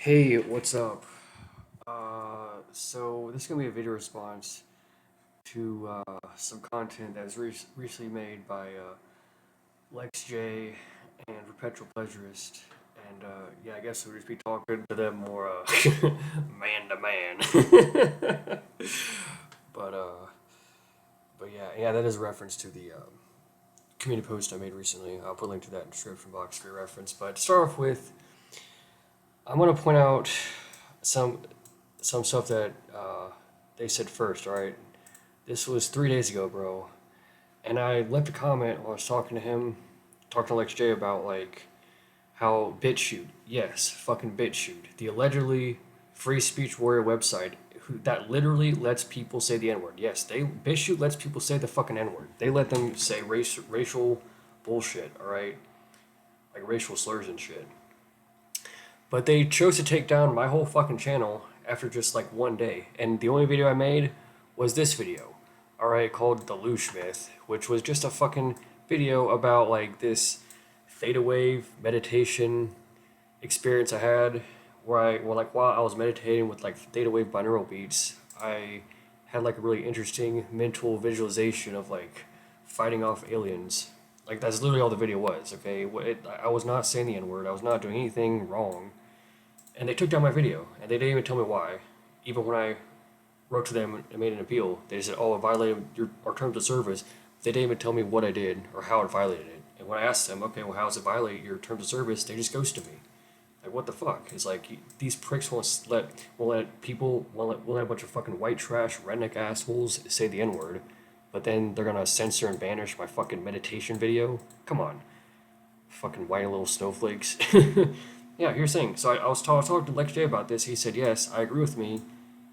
Hey, what's up? So this is gonna be a video response to some content that was recently made by LexJ and Perpetual Pleasurist, and yeah, I guess we'll just be talking to them more man to man. but uh, but yeah, that is a reference to the community post I made recently. I'll put a link to that in the description box for your reference. But to start off with, I'm gonna point out some some stuff that they said first. All right, this was 3 days ago, bro, and I left a comment while I was talking to him, talking to Lex J about like how BitChute, yes, fucking BitChute, the allegedly free speech warrior website that literally lets people say the N word. Yes, they BitChute lets people say the fucking N word. They let them say racial bullshit. All right, like racial slurs and shit. But they chose to take down my whole fucking channel after just like 1 day. And the only video I made was this video, alright, called The Loosh Myth, which was just a fucking video about like this theta wave meditation experience I had like while I was meditating with like theta wave binaural beats, I had like a really interesting mental visualization of like fighting off aliens. Like that's literally all the video was. Okay, I was not saying the N word. I was not doing anything wrong, and they took down my video, and they didn't even tell me why. Even when I wrote to them and made an appeal, they said, "Oh, it violated our terms of service." They didn't even tell me what I did or how it violated it. And when I asked them, "Okay, well, how does it violate your terms of service?" They just ghosted me. Like, what the fuck? It's like these pricks won't let a bunch of fucking white trash redneck assholes say the N word, but then they're gonna censor and banish my fucking meditation video. Come on, fucking whiny little snowflakes. Yeah, here's the thing. So I was talking to Lex J about this. He said, yes, I agree with me.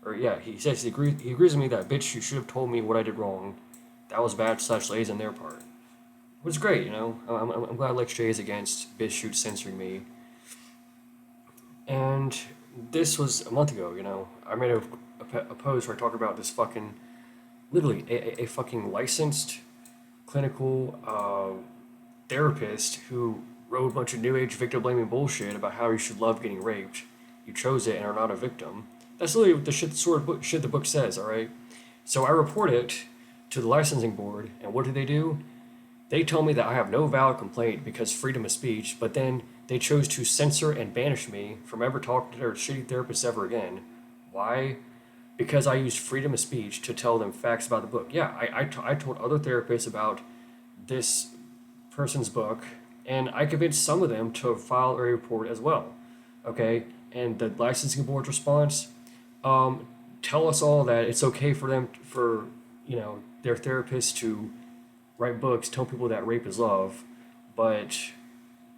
Or yeah, he says he agrees with me that bitch, you should have told me what I did wrong. That was bad slash lazy on their part. Which is great, you know. I'm glad Lex J is against BitChute censoring me. And this was a month ago, you know. I made a post where I talked about this fucking, literally, a fucking licensed clinical therapist who wrote a bunch of new age victim blaming bullshit about how you should love getting raped. You chose it and are not a victim. That's literally the shit the book says, alright? So I report it to the licensing board, and what do? They tell me that I have no valid complaint because freedom of speech, but then they chose to censor and banish me from ever talking to their shitty therapists ever again. Why? Because I used freedom of speech to tell them facts about the book. Yeah, I told other therapists about this person's book, and I convinced some of them to file a report as well. Okay, and the licensing board's response: um, tell us all that it's okay for them for their therapists to write books, tell people that rape is love, but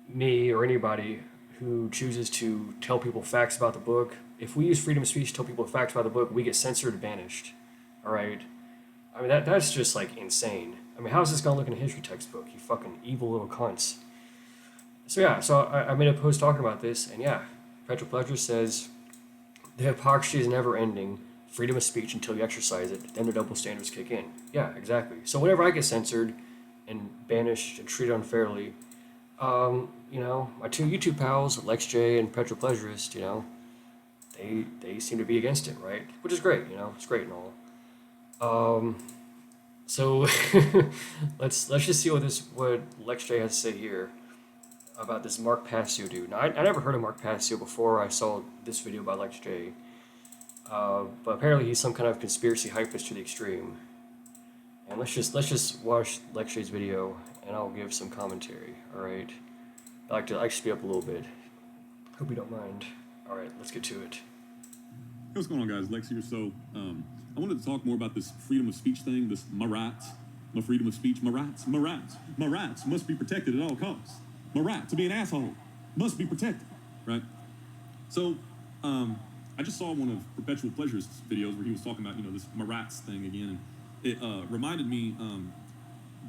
me or anybody who chooses to tell people facts about the book, if we use freedom of speech to tell people facts about the book, we get censored and banished. All right. I mean that's just like insane. I mean, how's this gonna look in a history textbook? You fucking evil little cunts. So yeah, I made a post talking about this, and yeah, Perpetual Pleasure says the hypocrisy is never ending. Freedom of speech until you exercise it, then the double standards kick in. Yeah, exactly. So whenever I get censored and banished and treated unfairly, my two YouTube pals, LexJ and Perpetual Pleasurist, they seem to be against it, right? Which is great, it's great and all. So let's just see what LexJ has to say here about this Mark Passio dude. Now, I never heard of Mark Passio before I saw this video by LexJ. But apparently he's some kind of conspiracy hypist to the extreme. And let's just watch LexJ's video, and I'll give some commentary. All right. I like to speed up a little bit. Hope you don't mind. All right, let's get to it. Hey, what's going on, guys? Lex here. So, I wanted to talk more about this freedom of speech thing. This my rights, my freedom of speech, my rights must be protected at all costs. My right to be an asshole must be protected, right? So, I just saw one of Perpetual Pleasure's videos where he was talking about, this my rights thing again. And it reminded me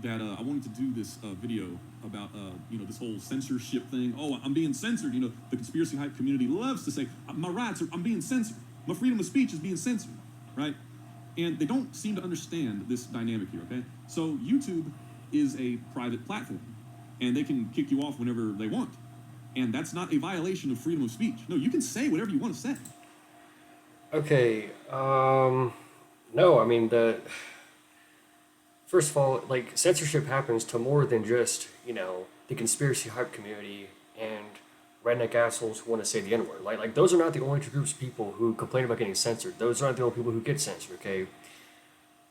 that I wanted to do this video about, this whole censorship thing. Oh, I'm being censored. The conspiracy hype community loves to say, my rights I'm being censored. My freedom of speech is being censored, right? And they don't seem to understand this dynamic here, okay? So YouTube is a private platform, and they can kick you off whenever they want. And that's not a violation of freedom of speech. No, you can say whatever you want to say. Okay, no, I mean, first of all, like, censorship happens to more than just, the conspiracy hype community and redneck assholes who want to say the N-word. Like, those are not the only two groups of people who complain about getting censored. Those aren't the only people who get censored, okay?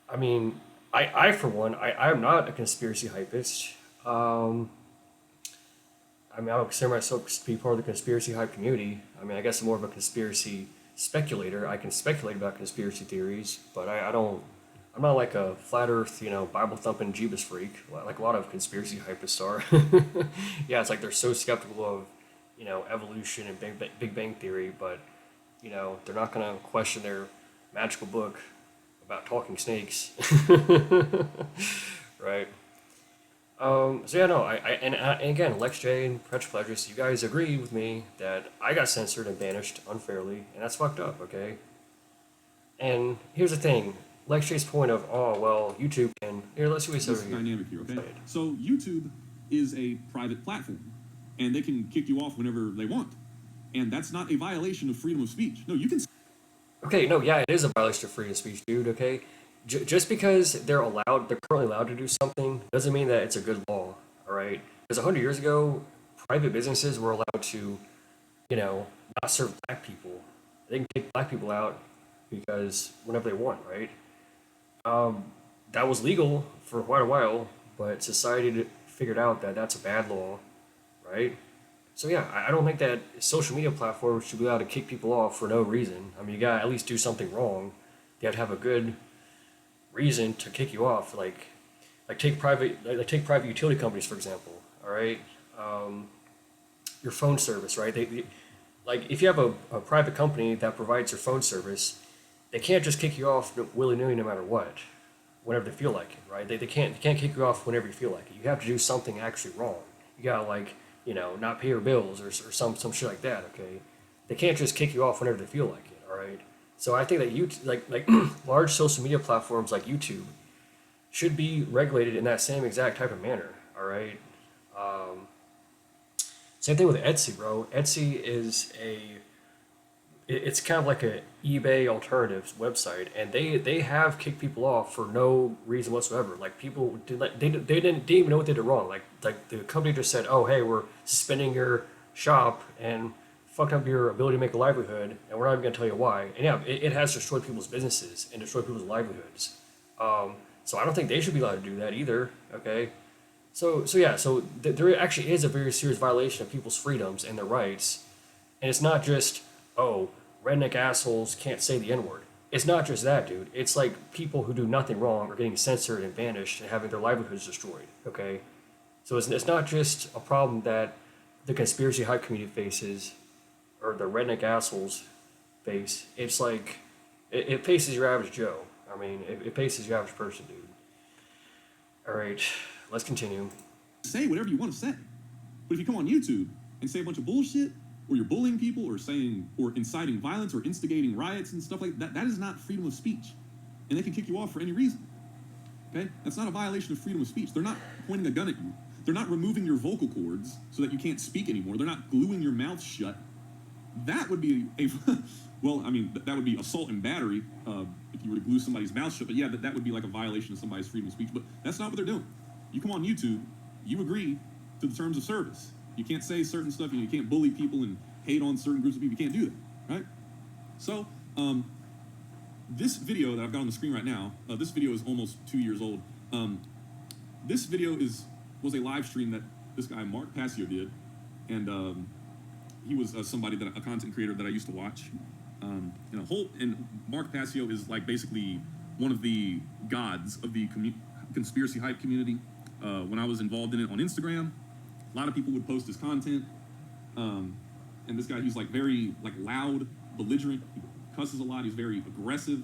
I mean, for one, I am not a conspiracy hypist. Um, I mean, I would consider myself to be part of the conspiracy hype community. I mean, I guess I'm more of a conspiracy speculator. I can speculate about conspiracy theories, but I don't. I'm not like a flat Earth, Bible thumping Jeebus freak like a lot of conspiracy hypists are. Yeah, it's like they're so skeptical of, evolution and Big Bang Theory, but they're not gonna question their magical book about talking snakes, right? So yeah, no, and again, LexJ and Perpetual Pleasurist, you guys agree with me that I got censored and banished unfairly, and that's fucked up, okay? And here's the thing, LexJ's point of, oh well, YouTube can here. Let's see what he says This here. dynamic here, okay? So YouTube is a private platform, and they can kick you off whenever they want, and that's not a violation of freedom of speech. No, you can. Okay, no, yeah, it is a violation of freedom of speech, dude. Okay, just because they're currently allowed to do something, doesn't mean that it's a good law. All right, because 100 years ago, private businesses were allowed to, not serve black people. They can kick black people out because whenever they want, right? That was legal for quite a while, but society figured out that that's a bad law, right? So yeah, I don't think that social media platforms should be allowed to kick people off for no reason. I mean, you gotta at least do something wrong. You have to have a good reason to kick you off. Like take private utility companies for example. All right, your phone service, right? Like if you have a private company that provides your phone service, they can't just kick you off willy nilly no matter what, whenever they feel like it, right? They can't kick you off whenever you feel like it. You have to do something actually wrong. You gotta not pay your bills or some shit like that. Okay, they can't just kick you off whenever they feel like it. All right. So I think that like large social media platforms like YouTube should be regulated in that same exact type of manner. All right. Same thing with Etsy, bro. Etsy is it's kind of like a eBay alternatives website, and they have kicked people off for no reason whatsoever. Like people didn't even know what they did wrong. Like the company just said, oh hey, we're suspending your shop and fucked up your ability to make a livelihood, and we're not even gonna tell you why. And yeah, it has destroyed people's businesses and destroyed people's livelihoods. So I don't think they should be allowed to do that either. Okay. So yeah, there actually is a very serious violation of people's freedoms and their rights, and it's not just, oh, redneck assholes can't say the N-word. It's not just that, dude. It's like people who do nothing wrong are getting censored and banished and having their livelihoods destroyed, okay? So it's not just a problem that the conspiracy hype community faces or the redneck assholes face. It's like, it faces your average Joe. I mean, it faces your average person, dude. All right, let's continue. Say whatever you want to say. But if you come on YouTube and say a bunch of bullshit, or you're bullying people, or inciting violence, or instigating riots and stuff like that, that is not freedom of speech. And they can kick you off for any reason. Okay? That's not a violation of freedom of speech. They're not pointing a gun at you. They're not removing your vocal cords so that you can't speak anymore. They're not gluing your mouth shut. That would be well, I mean, that would be assault and battery if you were to glue somebody's mouth shut. But yeah, that would be like a violation of somebody's freedom of speech. But that's not what they're doing. You come on YouTube, you agree to the terms of service. You can't say certain stuff, you can't bully people and hate on certain groups of people. You can't do that, right? So, this video that I've got on the screen right now, this video is almost 2 years old. This video was a live stream that this guy, Mark Passio, did. And he was a content creator that I used to watch. And Mark Passio is like basically one of the gods of the conspiracy hype community. When I was involved in it on Instagram, a lot of people would post his content, and this guy, he's like very like loud, belligerent. He cusses a lot. He's very aggressive,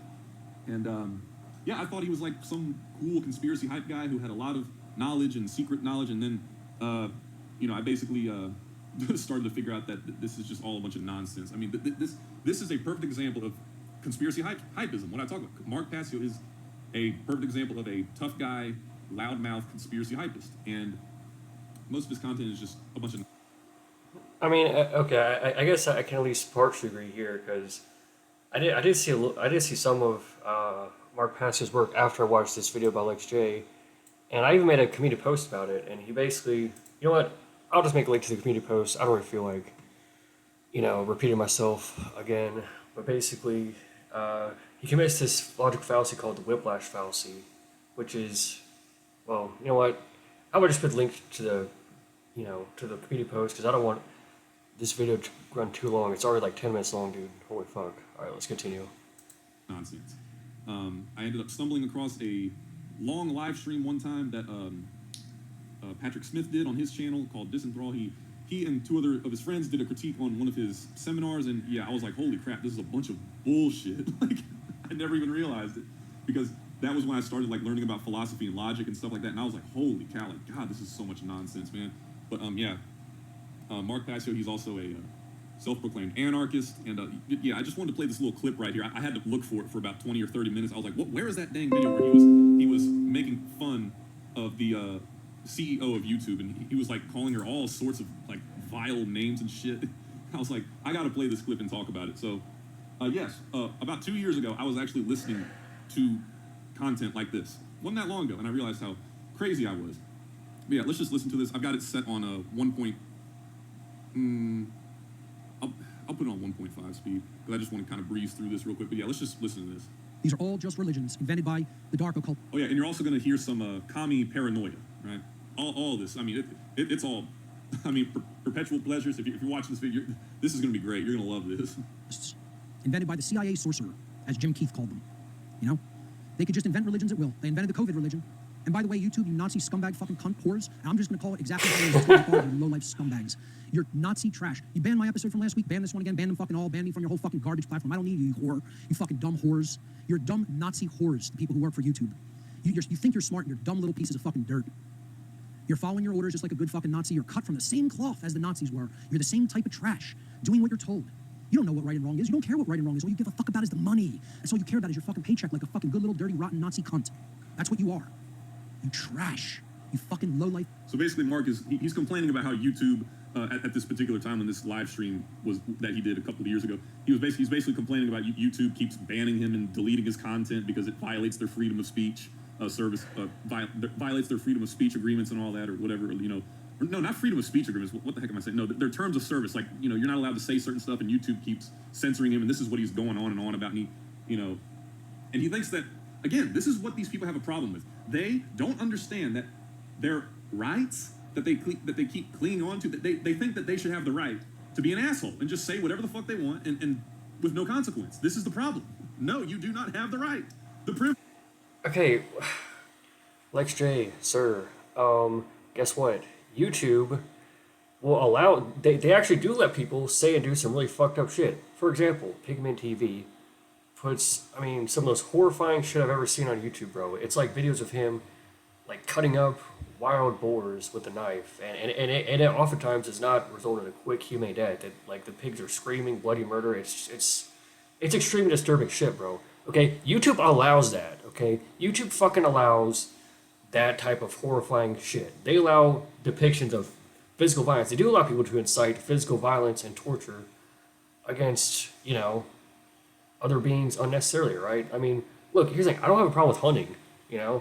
and yeah, I thought he was like some cool conspiracy hype guy who had a lot of knowledge and secret knowledge. And then, I basically started to figure out that this is just all a bunch of nonsense. I mean, this is a perfect example of conspiracy hypeism. What I talk about, Mark Passio is a perfect example of a tough guy, loudmouth conspiracy hypist, and most of his content is just a bunch of. I mean, okay, I guess I can at least partially agree here because I did see some of Mark Passio's work after I watched this video about LexJ, and I even made a community post about it. And he basically, you know what? I'll just make a link to the community post. I don't really feel like, repeating myself again. But basically, he commits this logic fallacy called the whiplash fallacy, which is, well, you know what? I would just put a link to to the community post because I don't want this video to run too long. It's already like 10 minutes long, dude. Holy fuck. All right, let's continue. Nonsense. I ended up stumbling across a long live stream one time that Patrick Smith did on his channel called Disenthrall. He and two other of his friends did a critique on one of his seminars, and yeah, I was like, holy crap, this is a bunch of bullshit. Like, I never even realized it, because that was when I started like learning about philosophy and logic and stuff like that, and I was like, holy cow, like, God, this is so much nonsense, man. But yeah, Mark Passio, he's also a self-proclaimed anarchist, and yeah, I just wanted to play this little clip right here. I had to look for it for about 20 or 30 minutes. I was like, where is that dang video where he was making fun of the CEO of YouTube, and he was like calling her all sorts of like vile names and shit. I was like, I gotta play this clip and talk about it. So yes, about 2 years ago, I was actually listening to content like this. Wasn't that long ago, and I realized how crazy I was. But yeah, let's just listen to this. I've got it set on a 1 point. I'll put it on 1.5 speed because I just want to kind of breeze through this real quick. But yeah, let's just listen to this. These are all just religions invented by the dark occult. Oh yeah, and you're also going to hear some commie paranoia, right? All this. I mean, it's all. I mean, perpetual pleasures. If you're watching this video, this is going to be great. You're going to love this. Invented by the CIA sorcerer, as Jim Keith called them. You know, they could just invent religions at will. They invented the COVID religion. And by the way, YouTube, you Nazi scumbag fucking cunt whores, and I'm just going to call it exactly how it is, you low-life scumbags. You're Nazi trash. You banned my episode from last week, ban this one again, ban them fucking all, ban me from your whole fucking garbage platform. I don't need you, you whore. You fucking dumb whores. You're dumb Nazi whores, the people who work for YouTube. You think you're smart, and you're dumb little pieces of fucking dirt. You're following your orders just like a good fucking Nazi. You're cut from the same cloth as the Nazis were. You're the same type of trash, doing what you're told. You don't know what right and wrong is. You don't care what right and wrong is. All you give a fuck about is the money. That's all you care about is your fucking paycheck like a fucking good little dirty rotten Nazi cunt. That's what you are. You trash. You fucking low-life. So basically, Mark he's complaining about how YouTube, at this particular time when this live stream was that he did a couple of years ago, he's basically complaining about YouTube keeps banning him and deleting his content because it violates their freedom of speech violates their freedom of speech agreements and all that, or whatever, No, not freedom of speech agreements. What the heck am I saying? No, their terms of service. Like, you're not allowed to say certain stuff, and YouTube keeps censoring him, and this is what he's going on and on about. And he thinks that, again, this is what these people have a problem with. They don't understand that their rights that they keep clinging on to, that they think that they should have the right to be an asshole and just say whatever the fuck they want and with no consequence. This is the problem. No, you do not have the right. Okay, LexJ, sir. Guess what? YouTube will allow. They actually do let people say and do some really fucked up shit. For example, Pigment TV puts, some of the most horrifying shit I've ever seen on YouTube, bro. It's like videos of him, like, cutting up wild boars with a knife, and it oftentimes does not result in a quick humane death. Like, the pigs are screaming bloody murder. It's extremely disturbing shit, bro. Okay, YouTube allows that. Okay, YouTube fucking allows that type of horrifying shit. They allow depictions of physical violence. They do allow people to incite physical violence and torture against, other beings unnecessarily, right? Look, here's the thing. I don't have a problem with hunting,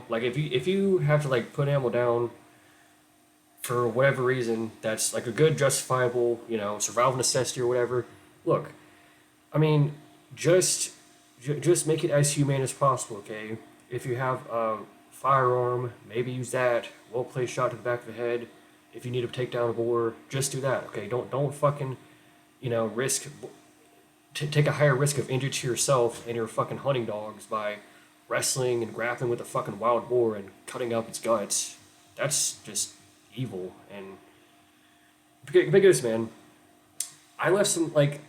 Like, if you have to, like, put an animal down for whatever reason that's, like, a good, justifiable, survival necessity or whatever, look, just make it as humane as possible, okay? If you have a firearm, maybe use that. Well-placed shot to the back of the head. If you need to take down a boar, just do that, okay? Don't fucking, risk... take a higher risk of injury to yourself and your fucking hunting dogs by wrestling and grappling with a fucking wild boar and cutting up its guts. That's just evil. And because, man, I left some, like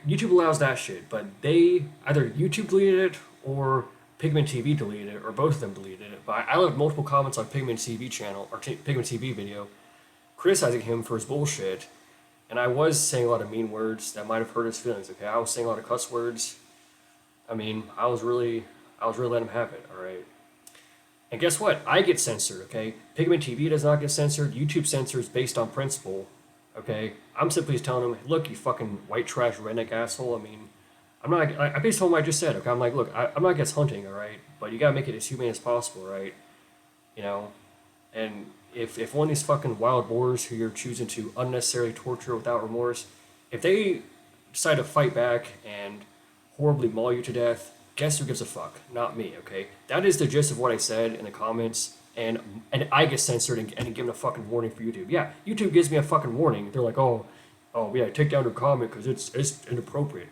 YouTube allows that shit, but they either YouTube deleted it or Pigment TV deleted it, or both of them deleted it. But I left multiple comments on Pigment TV channel or Pigment TV video criticizing him for his bullshit. And I was saying a lot of mean words that might have hurt his feelings, okay? I was saying a lot of cuss words. I was really letting him have it, alright? And guess what? I get censored, okay? Pigment TV does not get censored. YouTube censors based on principle, Okay, I'm simply telling him, look, you fucking white trash redneck asshole. I mean, I'm not. I basically told him what I just said. Okay, I'm like, look, I'm not against hunting, all right, but you gotta make it as humane as possible, right? You know, and if one of these fucking wild boars who you're choosing to unnecessarily torture without remorse, if they decide to fight back and horribly maul you to death, guess who gives a fuck? Not me, okay? That is the gist of what I said in the comments, and I get censored and given a fucking warning for YouTube. Yeah, YouTube gives me a fucking warning. They're like, oh yeah, take down your comment because it's inappropriate.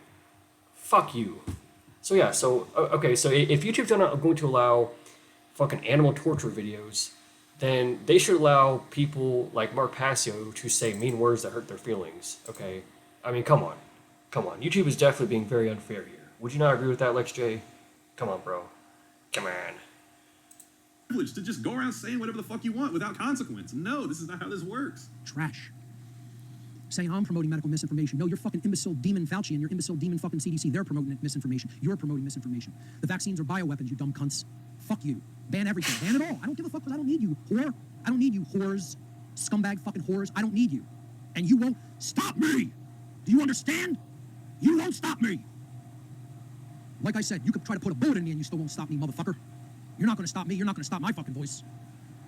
Fuck you. So yeah, so okay, so if YouTube's not going to allow fucking animal torture videos, then they should allow people like Mark Passio to say mean words that hurt their feelings. Okay, I mean, come on, come on. YouTube is definitely being very unfair here. Would you not agree with that, LexJ? Come on, bro. Come on. Privilege to just go around saying whatever the fuck you want without consequence. No, this is not how this works. Trash. Saying I'm promoting medical misinformation. No, you're fucking imbecile demon Fauci and your imbecile demon fucking CDC. They're promoting misinformation. You're promoting misinformation. The vaccines are bioweapons, you dumb cunts. Fuck you. Ban everything. Ban it all. I don't give a fuck because I don't need you, whore. I don't need you, whores. Scumbag fucking whores. I don't need you. And you won't stop me. Do you understand? You won't stop me. Like I said, you could try to put a bullet in me and you still won't stop me, motherfucker. You're not gonna stop me. You're not gonna stop my fucking voice.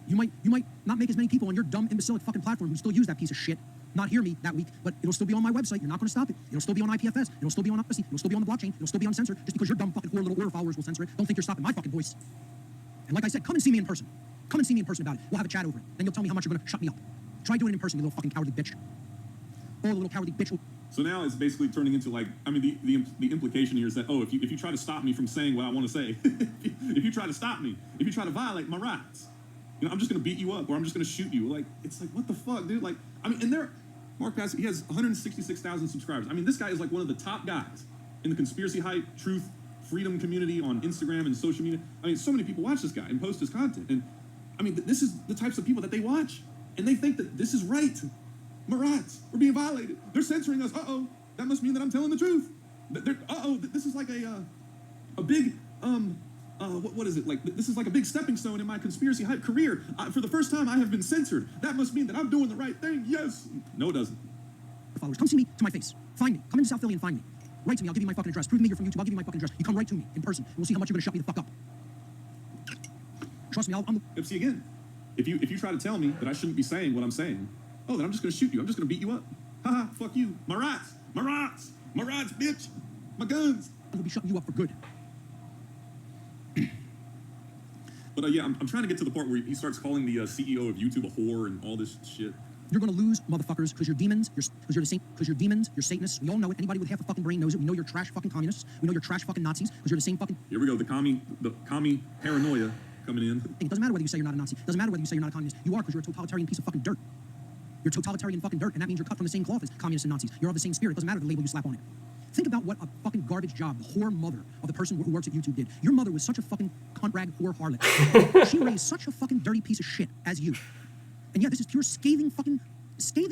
You might not make as many people on your dumb imbecilic fucking platform who still use that piece of shit not hear me that week, but it'll still be on my website. You're not going to stop it. It'll still be on IPFS. It'll still be on Odyssey. It'll still be on the blockchain. It'll still be uncensored. Just because your dumb fucking poor little order followers will censor it, don't think you're stopping my fucking voice. And like I said, come and see me in person. Come and see me in person about it. We'll have a chat over it. Then you'll tell me how much you're going to shut me up. Try doing it in person, you little fucking cowardly bitch. Oh, little cowardly bitch. So now it's basically turning into like, I mean, the implication here is that, oh, if you try to stop me from saying what I want to say, if you try to stop me, if you try to violate my rights, you know, I'm just going to beat you up or I'm just going to shoot you. Like, it's like, what the fuck, dude? Like, I mean, and Mark Passio, he has 166,000 subscribers. I mean, this guy is like one of the top guys in the conspiracy hype, truth, freedom community on Instagram and social media. I mean, so many people watch this guy and post his content. And I mean, this is the types of people that they watch. And they think that this is right. My rights, we're being violated. They're censoring us. Uh-oh, that must mean that I'm telling the truth. Uh-oh, this is like a big, what is it? Like, this is like a big stepping stone in my conspiracy hype career. For the first time, I have been censored. That must mean that I'm doing the right thing. Yes. No, it doesn't. Followers, come see me to my face. Find me. Come into South Philly and find me. Write to me. I'll give you my fucking address. Prove to me you're from YouTube. I'll give you my fucking address. You come right to me in person. And we'll see how much you're going to shut me the fuck up. Trust me, I'm the... See, again, if you try to tell me that I shouldn't be saying what I'm saying, oh, then I'm just going to shoot you. I'm just going to beat you up. Haha, fuck you. My rights. My rights. My rights, bitch. My guns. I'll be shutting you up for good. But yeah, I'm trying to get to the part where he starts calling the CEO of YouTube a whore and all this shit. You're gonna lose, motherfuckers, because you're demons. Because you're demons. You're Satanists. We all know it. Anybody with half a fucking brain knows it. We know you're trash fucking communists. We know you're trash fucking Nazis. Because you're the same fucking. Here we go. The commie paranoia coming in. It doesn't matter whether you say you're not a Nazi. It doesn't matter whether you say you're not a communist. You are, because you're a totalitarian piece of fucking dirt. You're totalitarian fucking dirt, and that means you're cut from the same cloth as communists and Nazis. You're of the same spirit. It doesn't matter the label you slap on it. Think about what a fucking garbage job the whore mother of the person who works at YouTube did. Your mother was such a fucking cunt rag whore harlot. She raised such a fucking dirty piece of shit as you. And yeah, this is pure scathing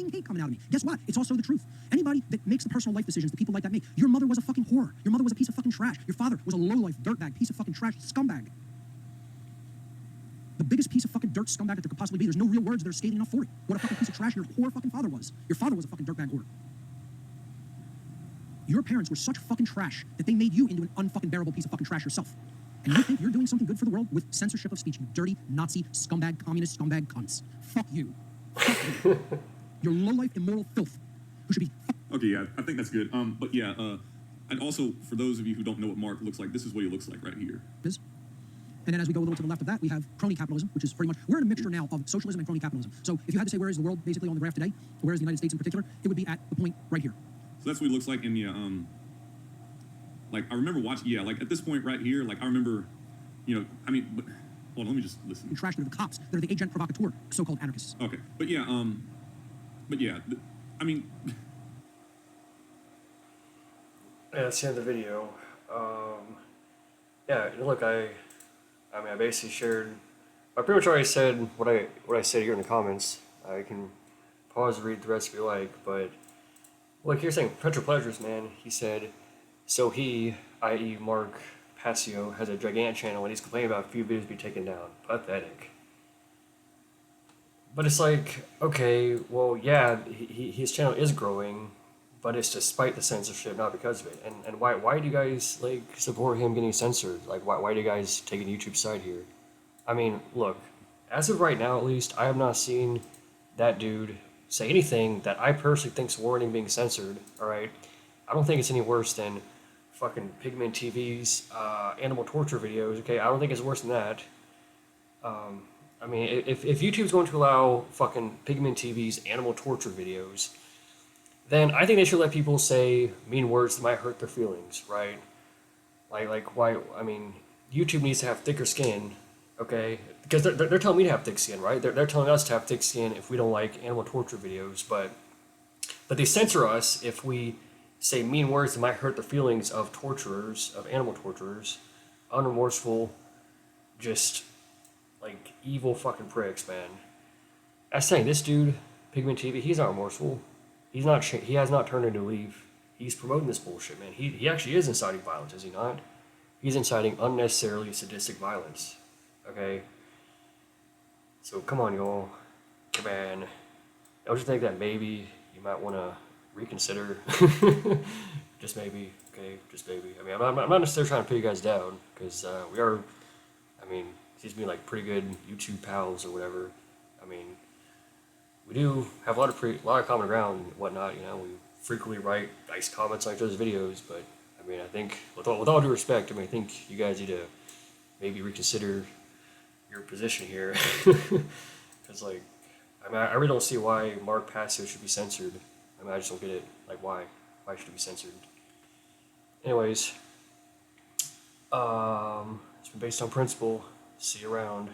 hate coming out of me. Guess what? It's also the truth. Anybody that makes the personal life decisions that people like that make, your mother was a fucking whore. Your mother was a piece of fucking trash. Your father was a lowlife dirtbag, piece of fucking trash, scumbag. The biggest piece of fucking dirt scumbag that there could possibly be. There's no real words that are scathing enough for it. What a fucking piece of trash your whore fucking father was. Your father was a fucking dirtbag whore. Your parents were such fucking trash that they made you into an unfucking bearable piece of fucking trash yourself. And you think you're doing something good for the world with censorship of speech, you dirty Nazi scumbag, communist scumbag cunts. Fuck you. Fuck you. You're low-life, immoral filth who should be... Okay, yeah, I think that's good. But yeah, and also, for those of you who don't know what Mark looks like, this is what he looks like right here. And then as we go a little to the left of that, we have crony capitalism, which is pretty much... We're in a mixture now of socialism and crony capitalism. So if you had to say where is the world basically on the graph today, or where is the United States in particular, it would be at the point right here. So that's what he looks like in the, like, I remember watching, yeah, like, at this point right here, like, I remember, you know, I mean, but, hold on, let me just listen. And trash, they're the cops. They're the agent provocateur, so-called anarchists. Okay, but yeah, I mean... Yeah, that's the end of the video. Yeah, look, I basically shared... I pretty much already said what I said here in the comments. I can pause and read the rest if you like, but... Look, here's saying Perpetual Pleasurist, man. He said, so he, i.e. Mark Passio, has a gigantic channel and he's complaining about a few videos be taken down. Pathetic. But it's like, okay, well, yeah, his channel is growing, but it's despite the censorship, not because of it. And why do you guys like support him getting censored? Like, why do you guys take a YouTube side here? I mean, look, as of right now, at least, I have not seen that dude say anything that I personally think's warranting being censored. All right, I don't think it's any worse than fucking Pigment TV's animal torture videos. Okay, I don't think it's worse than that. I mean, if YouTube's going to allow fucking Pigment TV's animal torture videos, then I think they should let people say mean words that might hurt their feelings, right? Like why? I mean, YouTube needs to have thicker skin, okay? Because they're telling me to have thick skin, right? They're telling us to have thick skin if we don't like animal torture videos, but they censor us if we say mean words that might hurt the feelings of torturers, of animal torturers, unremorseful, just like evil fucking pricks, man. I was saying, this dude, Pigment TV, he's not remorseful. He's not. He has not turned a new leaf. He's promoting this bullshit, man. He actually is inciting violence, is he not? He's inciting unnecessarily sadistic violence. Okay. So come on, y'all. Man, don't you think that maybe you might want to reconsider? Just maybe. Okay, just maybe. I mean, I'm not necessarily trying to put you guys down because we are. I mean, seems to be like pretty good YouTube pals or whatever. I mean, we do have a lot of common ground and whatnot. You know, we frequently write nice comments on each other's videos. But I mean, I think with all due respect, I mean, I think you guys need to maybe reconsider your position here, because like, I mean, I really don't see why Mark Passio should be censored. I mean, I just don't get it. Like, why should it be censored? Anyways, it's been based on principle. See you around.